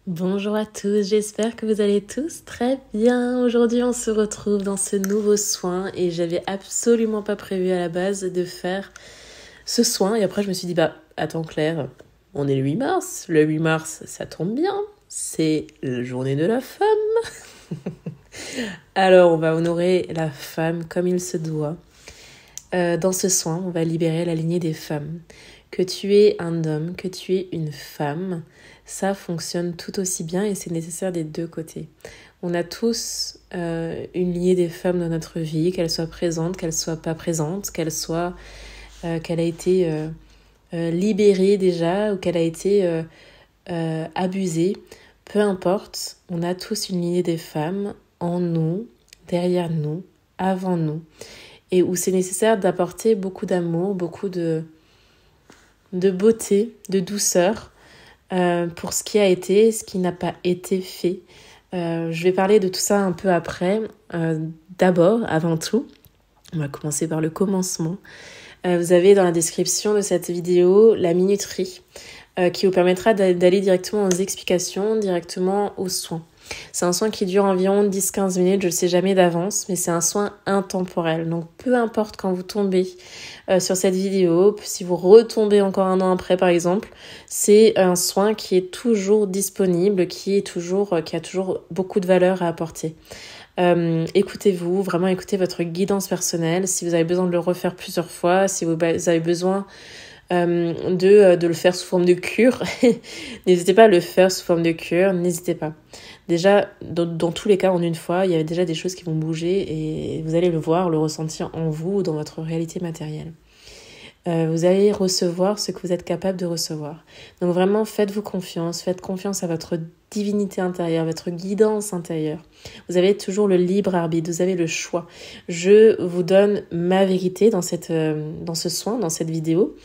Bonjour à tous, j'espère que vous allez tous très bien. Aujourd'hui, on se retrouve dans ce nouveau soin et j'avais absolument pas prévu à la base de faire ce soin. Et après, je me suis dit, attends Claire, on est le 8 mars. Le 8 mars, ça tombe bien. C'est la journée de la femme. Alors, on va honorer la femme comme il se doit. Dans ce soin, on va libérer la lignée des femmes. Que tu es un homme, que tu es une femme, ça fonctionne tout aussi bien et c'est nécessaire des deux côtés. On a tous une lignée des femmes dans notre vie, qu'elle soit présente, qu'elle soit pas présente, qu'elle a été libérée déjà ou qu'elle a été abusée. Peu importe, on a tous une lignée des femmes en nous, derrière nous, avant nous, et où c'est nécessaire d'apporter beaucoup d'amour, beaucoup de beauté, de douceur pour ce qui a été, ce qui n'a pas été fait. Je vais parler de tout ça un peu après. D'abord, avant tout, on va commencer par le commencement. Vous avez dans la description de cette vidéo la minuterie qui vous permettra d'aller directement aux explications, directement aux soins. C'est un soin qui dure environ 10-15 minutes, je ne sais jamais d'avance, mais c'est un soin intemporel. Donc peu importe quand vous tombez sur cette vidéo, si vous retombez encore un an après par exemple, c'est un soin qui est toujours disponible, qui a toujours beaucoup de valeur à apporter. Écoutez-vous, vraiment écoutez votre guidance personnelle. Si vous avez besoin de le refaire plusieurs fois, si vous avez besoin de le faire sous forme de cure, n'hésitez pas à le faire sous forme de cure, n'hésitez pas. Déjà, dans tous les cas, en une fois, il y a déjà des choses qui vont bouger et vous allez le voir, le ressentir en vous, dans votre réalité matérielle. Vous allez recevoir ce que vous êtes capable de recevoir. Donc vraiment, faites-vous confiance, faites confiance à votre divinité intérieure, votre guidance intérieure. Vous avez toujours le libre arbitre, vous avez le choix. Je vous donne ma vérité dans ce soin, dans cette vidéo.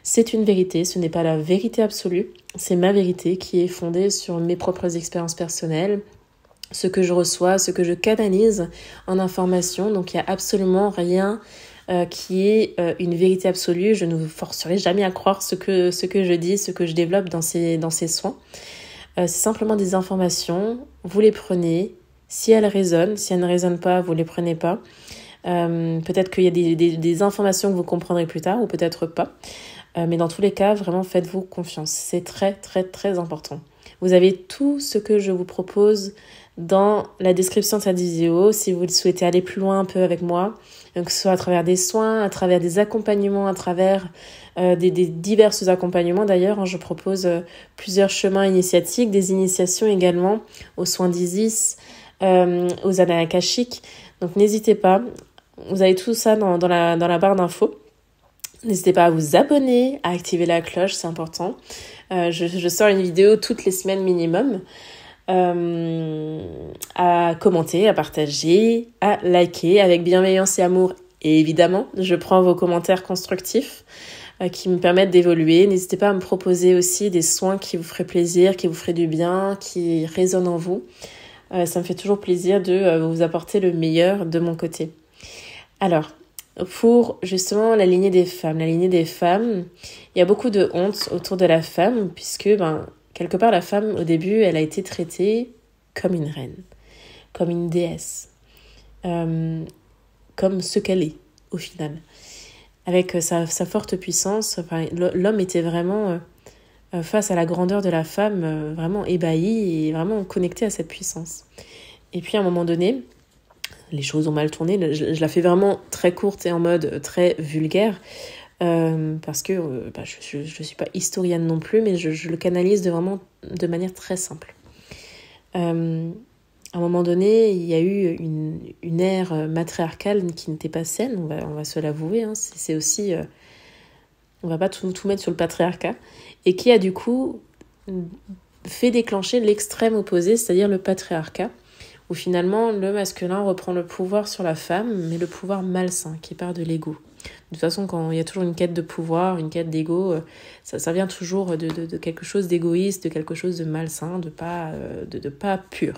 C'est une vérité, ce n'est pas la vérité absolue, c'est ma vérité qui est fondée sur mes propres expériences personnelles, ce que je reçois, ce que je canalise en information. Donc il n'y a absolument rien qui est une vérité absolue. Je ne vous forcerai jamais à croire ce que je dis, ce que je développe dans ces soins. C'est simplement des informations, vous les prenez, si elles résonnent, si elles ne résonnent pas, vous ne les prenez pas. Peut-être qu'il y a des informations que vous comprendrez plus tard ou peut-être pas. Mais dans tous les cas, vraiment faites-vous confiance. C'est très, très, très important. Vous avez tout ce que je vous propose dans la description de cette vidéo. Si vous souhaitez aller plus loin un peu avec moi, que ce soit à travers des soins, à travers des accompagnements, à travers des divers accompagnements d'ailleurs. Je propose plusieurs chemins initiatiques, des initiations également aux soins d'Isis, aux annales akashiques. Donc n'hésitez pas. Vous avez tout ça dans la barre d'infos. N'hésitez pas à vous abonner, à activer la cloche, c'est important. Je sors une vidéo toutes les semaines minimum. À commenter, à partager, à liker avec bienveillance et amour. Et évidemment, je prends vos commentaires constructifs qui me permettent d'évoluer. N'hésitez pas à me proposer aussi des soins qui vous feraient plaisir, qui vous feraient du bien, qui résonnent en vous. Ça me fait toujours plaisir de vous apporter le meilleur de mon côté. Alors, pour justement la lignée des femmes. La lignée des femmes, il y a beaucoup de honte autour de la femme, puisque quelque part la femme au début, elle a été traitée comme une reine, comme une déesse, comme ce qu'elle est au final. Avec sa forte puissance, l'homme était vraiment face à la grandeur de la femme, vraiment ébahi et vraiment connecté à cette puissance. Et puis à un moment donné, les choses ont mal tourné. Je la fais vraiment très courte et en mode très vulgaire parce que je ne suis pas historienne non plus, mais je le canalise de manière très simple. À un moment donné, il y a eu une ère matriarcale qui n'était pas saine, on va se l'avouer. Hein. C'est aussi... on va pas tout mettre sur le patriarcat. Et qui a du coup fait déclencher l'extrême opposé, c'est-à-dire le patriarcat, où finalement le masculin reprend le pouvoir sur la femme, mais le pouvoir malsain qui part de l'ego. De toute façon, quand il y a toujours une quête de pouvoir, une quête d'ego, ça vient toujours de quelque chose d'égoïste, de quelque chose de malsain, de pas pur.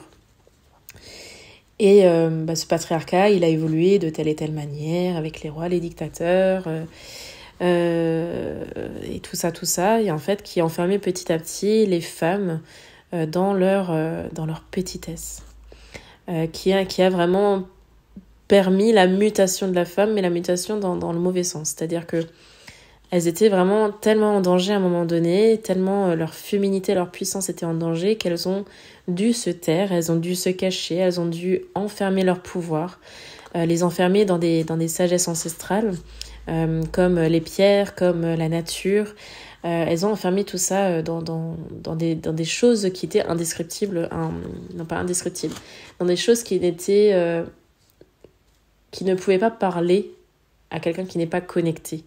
Et ce patriarcat, il a évolué de telle et telle manière, avec les rois, les dictateurs, et tout ça, et en fait qui enfermait petit à petit les femmes dans leur petitesse, qui a vraiment permis la mutation de la femme, mais la mutation dans le mauvais sens. C'est-à-dire que elles étaient vraiment tellement en danger à un moment donné, tellement leur féminité, leur puissance étaient en danger qu'elles ont dû se taire, elles ont dû se cacher, elles ont dû enfermer leur pouvoir, les enfermer dans des sagesses ancestrales, comme les pierres, comme la nature. Elles ont enfermé tout ça dans des choses qui étaient indescriptibles, non pas indescriptibles, dans des choses qui ne pouvaient pas parler à quelqu'un qui n'est pas connecté.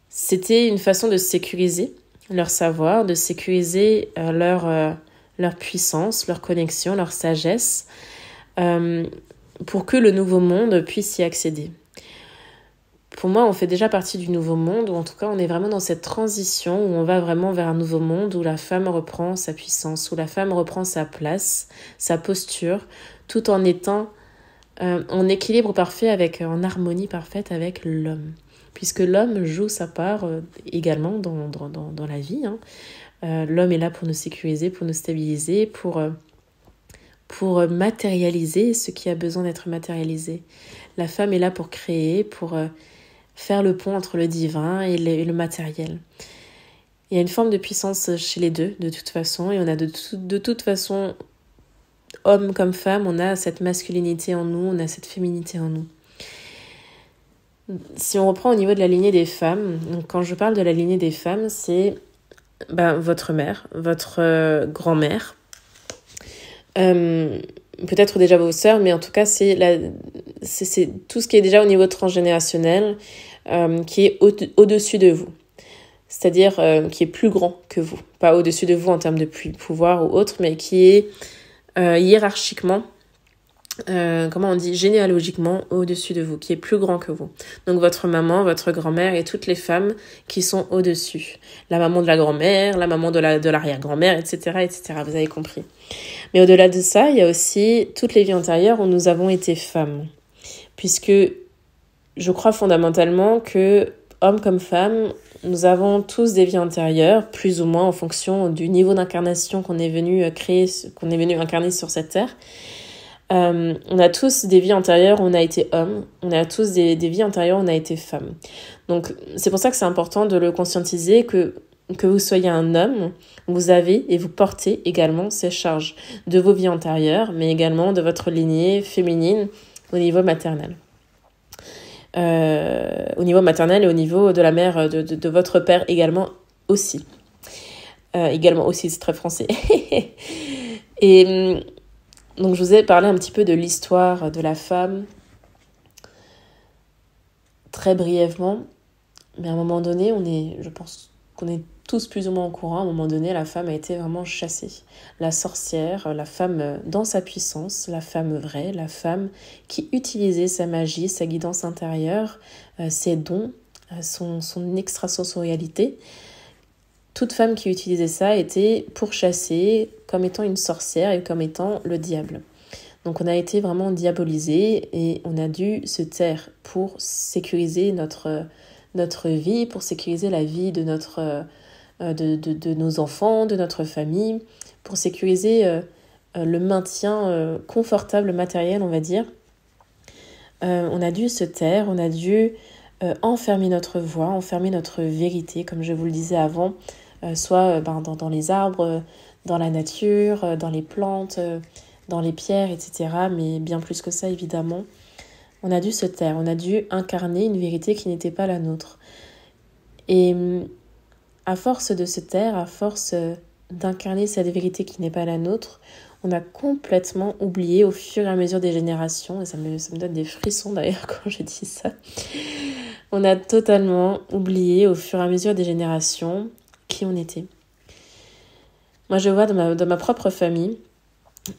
C'était une façon de sécuriser leur savoir, de sécuriser leur puissance, leur connexion, leur sagesse, pour que le nouveau monde puisse y accéder. Pour moi, on fait déjà partie du nouveau monde, ou en tout cas, on est vraiment dans cette transition où on va vraiment vers un nouveau monde où la femme reprend sa puissance, où la femme reprend sa place, sa posture, tout en étant en équilibre parfait, en harmonie parfaite avec l'homme. Puisque l'homme joue sa part également dans la vie. L'homme est là pour nous sécuriser, pour nous stabiliser, pour matérialiser ce qui a besoin d'être matérialisé. La femme est là pour créer, pour faire le pont entre le divin et le matériel. Il y a une forme de puissance chez les deux, de toute façon, et on a de toute façon, homme comme femme, on a cette masculinité en nous, on a cette féminité en nous. Si on reprend au niveau de la lignée des femmes, donc quand je parle de la lignée des femmes, c'est votre mère, votre grand-mère, peut-être déjà vos sœurs, mais en tout cas c'est tout ce qui est déjà au niveau transgénérationnel, qui est au-dessus de vous, c'est-à-dire qui est plus grand que vous, pas au-dessus de vous en termes de pouvoir ou autre, mais qui est hiérarchiquement, généalogiquement au-dessus de vous, qui est plus grand que vous. Donc votre maman, votre grand-mère et toutes les femmes qui sont au-dessus. La maman de la grand-mère, la maman de l'arrière-grand-mère, etc., etc. Vous avez compris. Mais au-delà de ça, il y a aussi toutes les vies antérieures où nous avons été femmes. Puisque je crois fondamentalement que, hommes comme femmes, nous avons tous des vies antérieures, plus ou moins en fonction du niveau d'incarnation qu'on est venu incarner sur cette terre. On a tous des vies antérieures où on a été homme, on a tous des vies antérieures où on a été femme. Donc c'est pour ça que c'est important de le conscientiser, que vous soyez un homme, vous avez et vous portez également ces charges de vos vies antérieures, mais également de votre lignée féminine au niveau maternel. Au niveau maternel et au niveau de la mère, de votre père également aussi. Également aussi, c'est très français. Et donc je vous ai parlé un petit peu de l'histoire de la femme, très brièvement, mais à un moment donné, je pense qu'on est tous plus ou moins au courant, à un moment donné, la femme a été vraiment chassée. La sorcière, la femme dans sa puissance, la femme vraie, la femme qui utilisait sa magie, sa guidance intérieure, ses dons, son extrasensorialité. Toute femme qui utilisait ça était pourchassée comme étant une sorcière et comme étant le diable. Donc on a été vraiment diabolisé et on a dû se taire pour sécuriser notre vie, pour sécuriser la vie de de nos enfants, de notre famille, pour sécuriser le maintien confortable matériel, on va dire. On a dû se taire, on a dû enfermer notre voix, enfermer notre vérité, comme je vous le disais avant, soit dans les arbres, dans la nature, dans les plantes, dans les pierres, etc. Mais bien plus que ça, évidemment. On a dû se taire, on a dû incarner une vérité qui n'était pas la nôtre. Et à force de se taire, à force d'incarner cette vérité qui n'est pas la nôtre, on a complètement oublié au fur et à mesure des générations, et ça me donne des frissons d'ailleurs quand je dis ça, on a totalement oublié au fur et à mesure des générations qui on était. Moi je vois dans ma propre famille,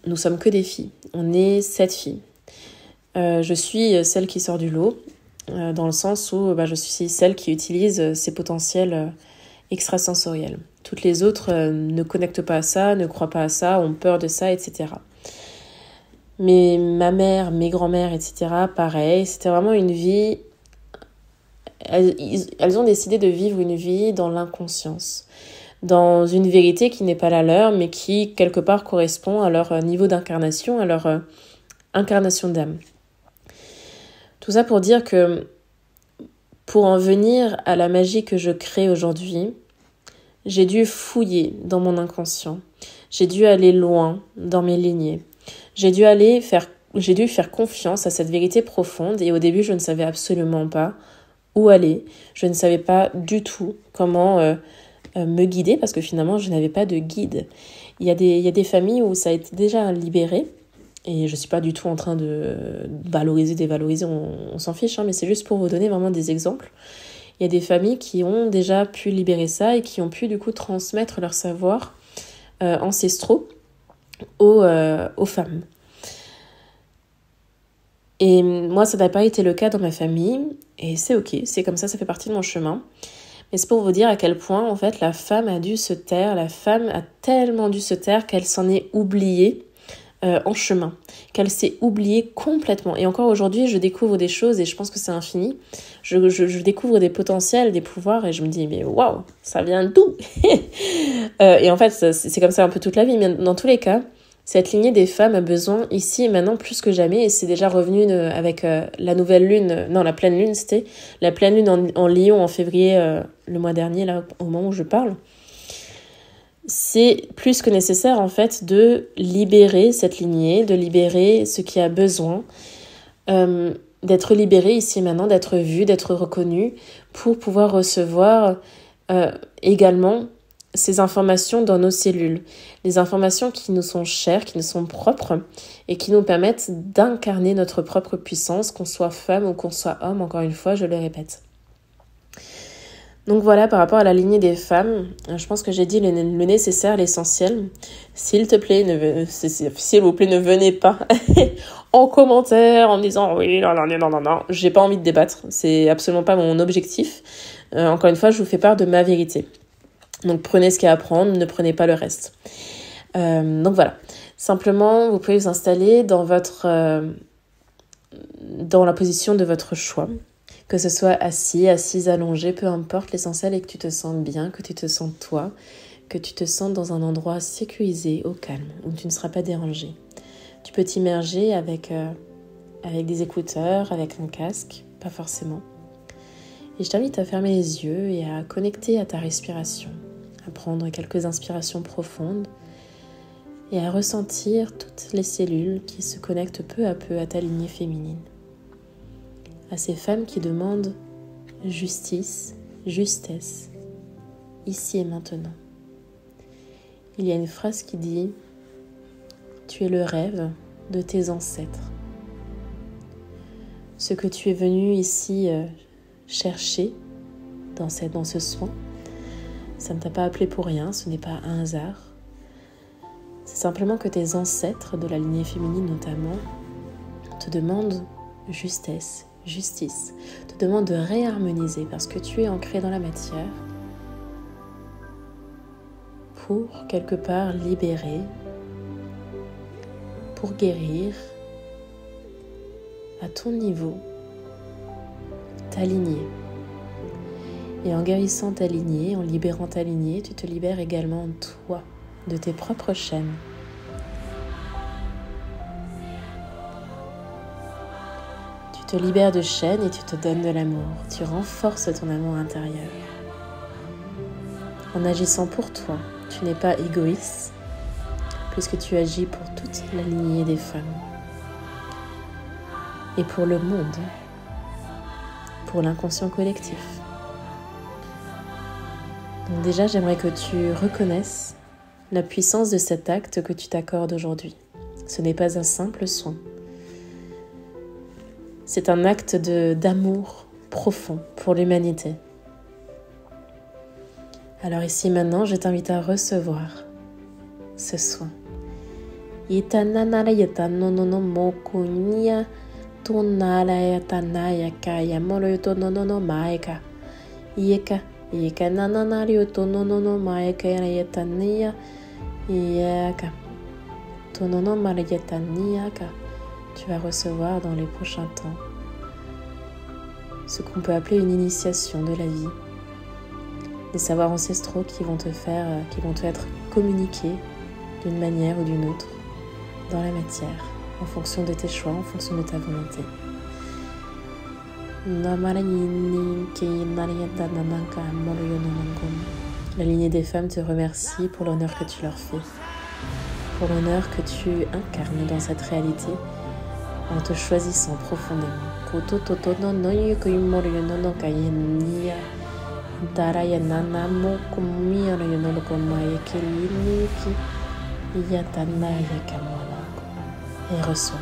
nous sommes que des filles, on est 7 filles. Je suis celle qui sort du lot, dans le sens où je suis celle qui utilise ses potentiels extrasensoriels. Toutes les autres ne connectent pas à ça, ne croient pas à ça, ont peur de ça, etc. Mais ma mère, mes grands-mères, etc., pareil, c'était vraiment une vie... Elles ont décidé de vivre une vie dans l'inconscience. dans une vérité qui n'est pas la leur, mais qui, quelque part, correspond à leur niveau d'incarnation, à leur incarnation d'âme. Tout ça pour dire que pour en venir à la magie que je crée aujourd'hui, j'ai dû fouiller dans mon inconscient. J'ai dû aller loin dans mes lignées. J'ai dû faire confiance à cette vérité profonde et au début, je ne savais absolument pas où aller. Je ne savais pas du tout comment me guider parce que finalement, je n'avais pas de guide. Il y a des familles où ça a été déjà libéré et je ne suis pas du tout en train de valoriser, dévaloriser, on s'en fiche, hein, mais c'est juste pour vous donner vraiment des exemples. Il y a des familles qui ont déjà pu libérer ça et qui ont pu du coup transmettre leur savoir ancestraux aux femmes. Et moi, ça n'a pas été le cas dans ma famille, et c'est ok, c'est comme ça fait partie de mon chemin. Mais c'est pour vous dire à quel point, en fait, la femme a dû se taire, la femme a tellement dû se taire qu'elle s'en est oubliée en chemin, qu'elle s'est oubliée complètement. Et encore aujourd'hui, je découvre des choses, et je pense que c'est infini. Je découvre des potentiels, des pouvoirs, et je me dis, mais waouh, ça vient d'où? Et en fait, c'est comme ça un peu toute la vie, mais dans tous les cas, cette lignée des femmes a besoin, ici et maintenant, plus que jamais, et c'est déjà revenu avec la nouvelle lune, non, la pleine lune, c'était la pleine lune en Lion en février, le mois dernier, là, au moment où je parle. C'est plus que nécessaire, en fait, de libérer cette lignée, de libérer ce qui a besoin, d'être libéré ici et maintenant, d'être vu, d'être reconnu, pour pouvoir recevoir également ces informations dans nos cellules, les informations qui nous sont chères, qui nous sont propres et qui nous permettent d'incarner notre propre puissance, qu'on soit femme ou qu'on soit homme, encore une fois, je le répète. Donc voilà, par rapport à la lignée des femmes, je pense que j'ai dit le nécessaire, l'essentiel. S'il vous plaît, ne venez pas en commentaire en me disant oui, non. J'ai pas envie de débattre, c'est absolument pas mon objectif. Encore une fois, je vous fais part de ma vérité. Donc prenez ce qu'il y a à prendre, ne prenez pas le reste. Donc voilà. Simplement, vous pouvez vous installer dans la position de votre choix. Que ce soit assis, assise, allongé, peu importe, l'essentiel est que tu te sentes bien, que tu te sentes toi, que tu te sentes dans un endroit sécurisé, au calme, où tu ne seras pas dérangé. Tu peux t'immerger avec des écouteurs, avec un casque, pas forcément. Et je t'invite à fermer les yeux et à connecter à ta respiration, à prendre quelques inspirations profondes et à ressentir toutes les cellules qui se connectent peu à peu à ta lignée féminine. À ces femmes qui demandent justice, justesse, ici et maintenant. Il y a une phrase qui dit « Tu es le rêve de tes ancêtres ». Ce que tu es venu ici chercher dans ce soin, ça ne t'a pas appelé pour rien, ce n'est pas un hasard. C'est simplement que tes ancêtres, de la lignée féminine notamment, te demandent justesse, justice, te demandent de réharmoniser parce que tu es ancré dans la matière pour quelque part libérer, pour guérir à ton niveau ta lignée. Et en guérissant ta lignée, en libérant ta lignée, tu te libères également toi, de tes propres chaînes. Tu te libères de chaînes et tu te donnes de l'amour. Tu renforces ton amour intérieur. En agissant pour toi, tu n'es pas égoïste, puisque tu agis pour toute la lignée des femmes. Et pour le monde, pour l'inconscient collectif. Donc déjà, j'aimerais que tu reconnaisses la puissance de cet acte que tu t'accordes aujourd'hui. Ce n'est pas un simple soin. C'est un acte d'amour profond pour l'humanité. Alors ici maintenant, je t'invite à recevoir ce soin. Tu vas recevoir dans les prochains temps ce qu'on peut appeler une initiation de la vie. des savoirs ancestraux qui vont te être communiqués d'une manière ou d'une autre dans la matière, en fonction de tes choix, en fonction de ta volonté. La lignée des femmes te remercie pour l'honneur que tu leur fais, pour l'honneur que tu incarnes dans cette réalité en te choisissant profondément. Et reçois.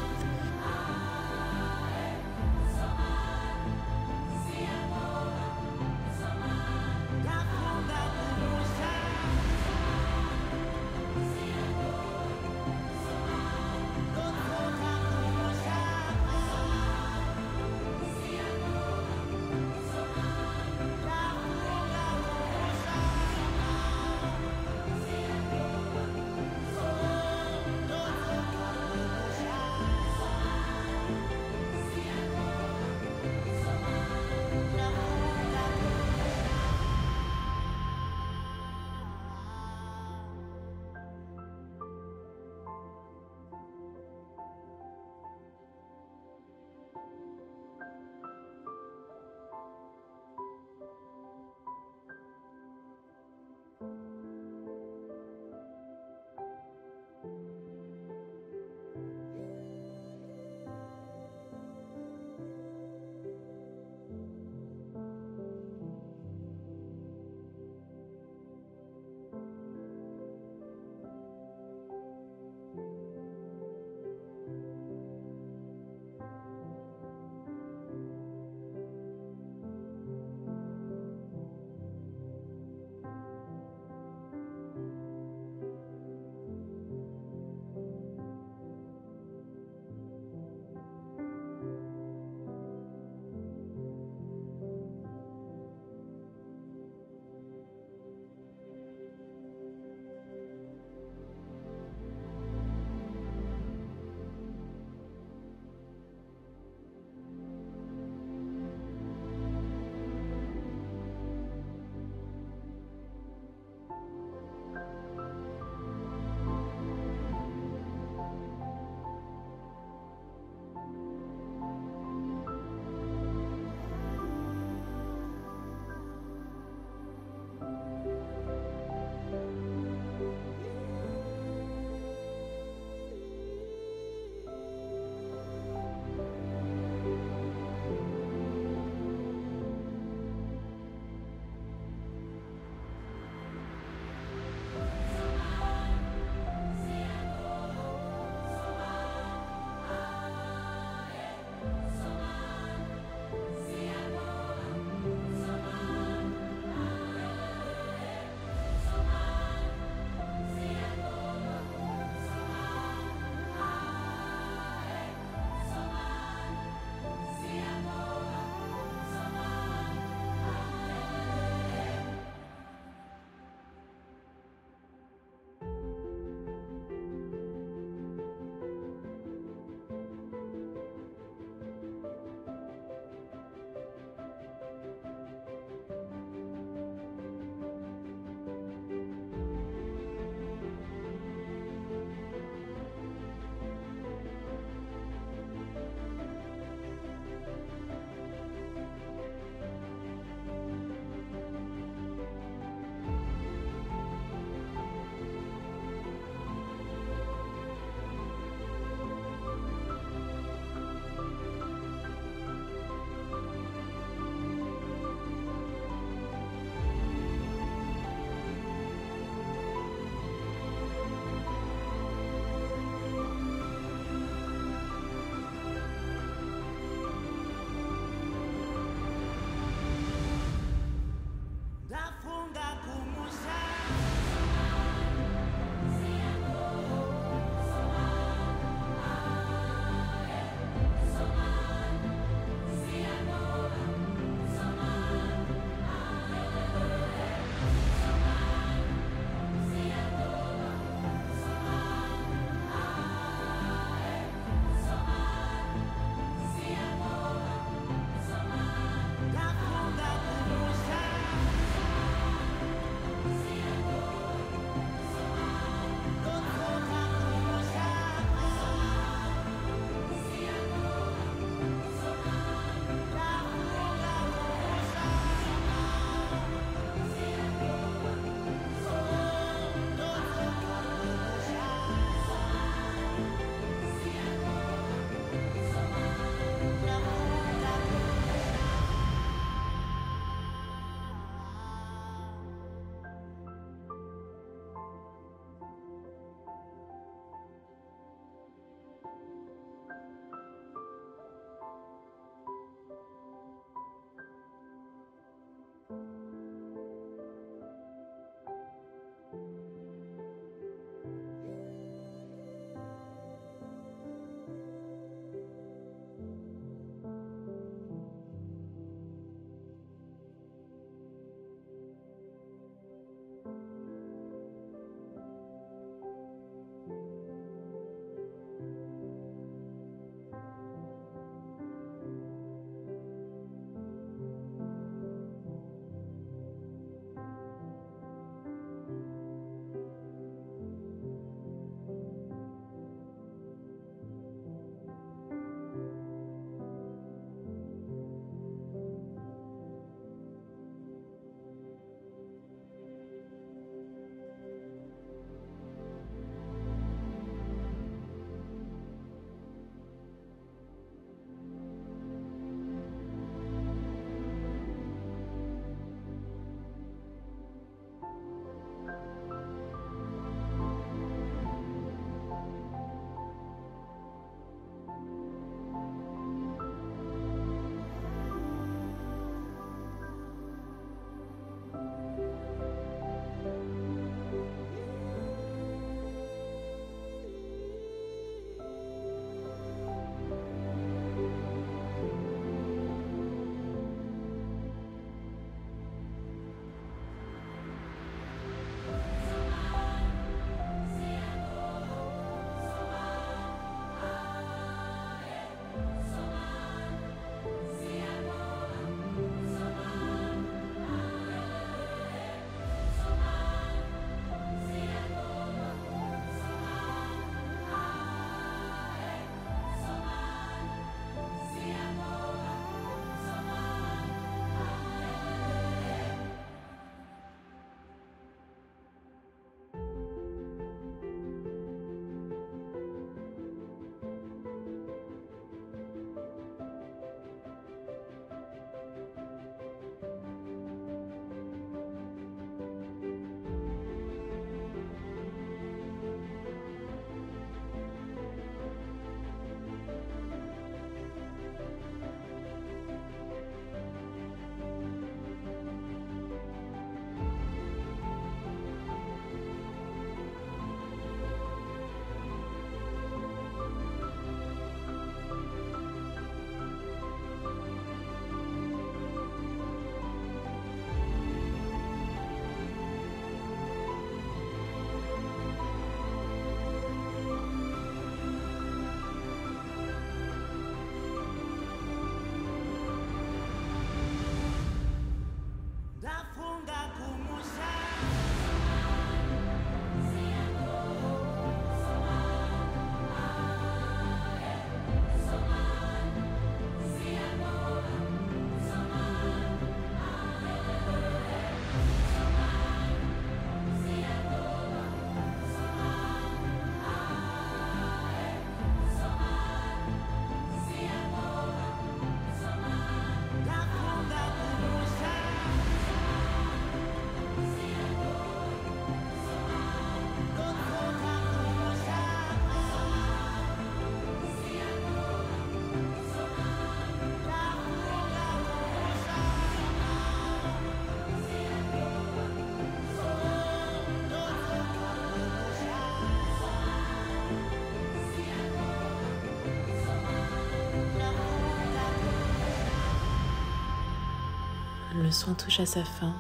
soin touche à sa fin,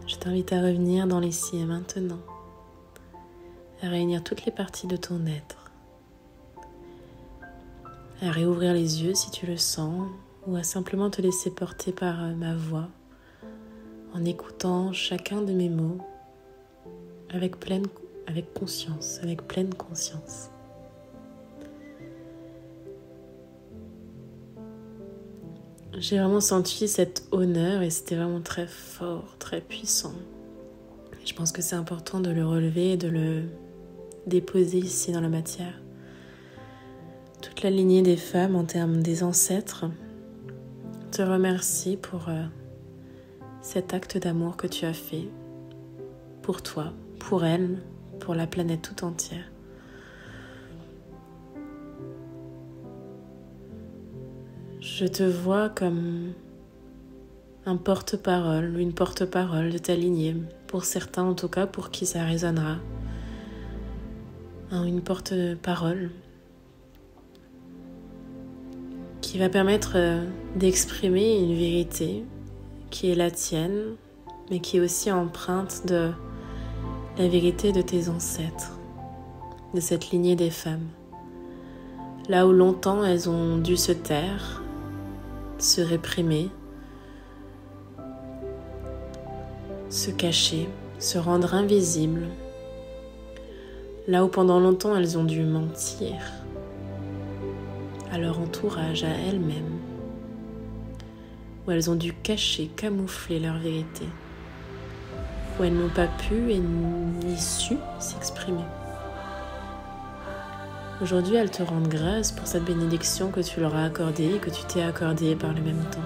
je t'invite à revenir dans l'ici et maintenant, à réunir toutes les parties de ton être, à réouvrir les yeux si tu le sens, ou à simplement te laisser porter par ma voix, en écoutant chacun de mes mots avec pleine conscience. J'ai vraiment senti cet honneur et c'était vraiment très fort, très puissant. Je pense que c'est important de le relever et de le déposer ici dans la matière. Toute la lignée des femmes en termes des ancêtres te remercie pour cet acte d'amour que tu as fait pour toi, pour elle, pour la planète tout entière. Je te vois comme un porte-parole, une porte-parole de ta lignée, pour certains en tout cas, pour qui ça résonnera. Une porte-parole qui va permettre d'exprimer une vérité qui est la tienne, mais qui est aussi empreinte de la vérité de tes ancêtres, de cette lignée des femmes. Là où longtemps elles ont dû se taire, se réprimer, se cacher, se rendre invisibles. Là où pendant longtemps elles ont dû mentir à leur entourage, à elles-mêmes, où elles ont dû cacher, camoufler leur vérité, où elles n'ont pas pu et ni su s'exprimer. Aujourd'hui, elles te rendent grâce pour cette bénédiction que tu leur as accordée et que tu t'es accordée par le même temps.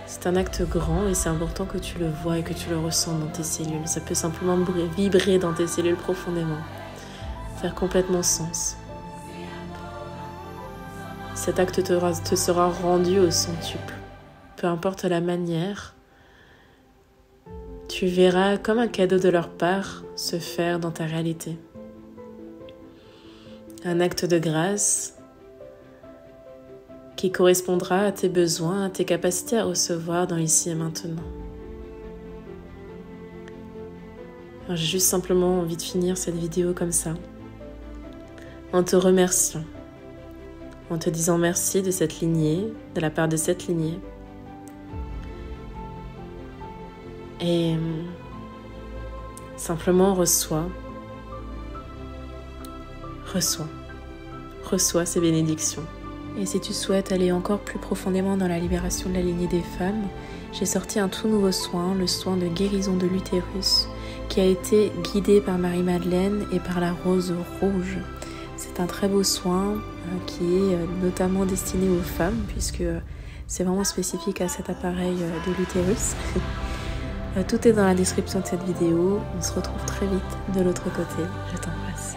C'est un acte grand et c'est important que tu le vois et que tu le ressens dans tes cellules. Ça peut simplement vibrer dans tes cellules profondément, faire complètement sens. Cet acte te sera rendu au centuple. Peu importe la manière, tu verras comme un cadeau de leur part se faire dans ta réalité. Un acte de grâce qui correspondra à tes besoins, à tes capacités à recevoir dans l'ici et maintenant. Alors, j'ai juste simplement envie de finir cette vidéo comme ça, en te remerciant, en te disant merci de cette lignée, de la part de cette lignée. Et simplement reçois ces bénédictions. Et si tu souhaites aller encore plus profondément dans la libération de la lignée des femmes, j'ai sorti un tout nouveau soin, le soin de guérison de l'utérus, qui a été guidé par Marie-Madeleine et par la rose rouge. C'est un très beau soin qui est notamment destiné aux femmes, puisque c'est vraiment spécifique à cet appareil de l'utérus. Tout est dans la description de cette vidéo. On se retrouve très vite de l'autre côté. Je t'embrasse.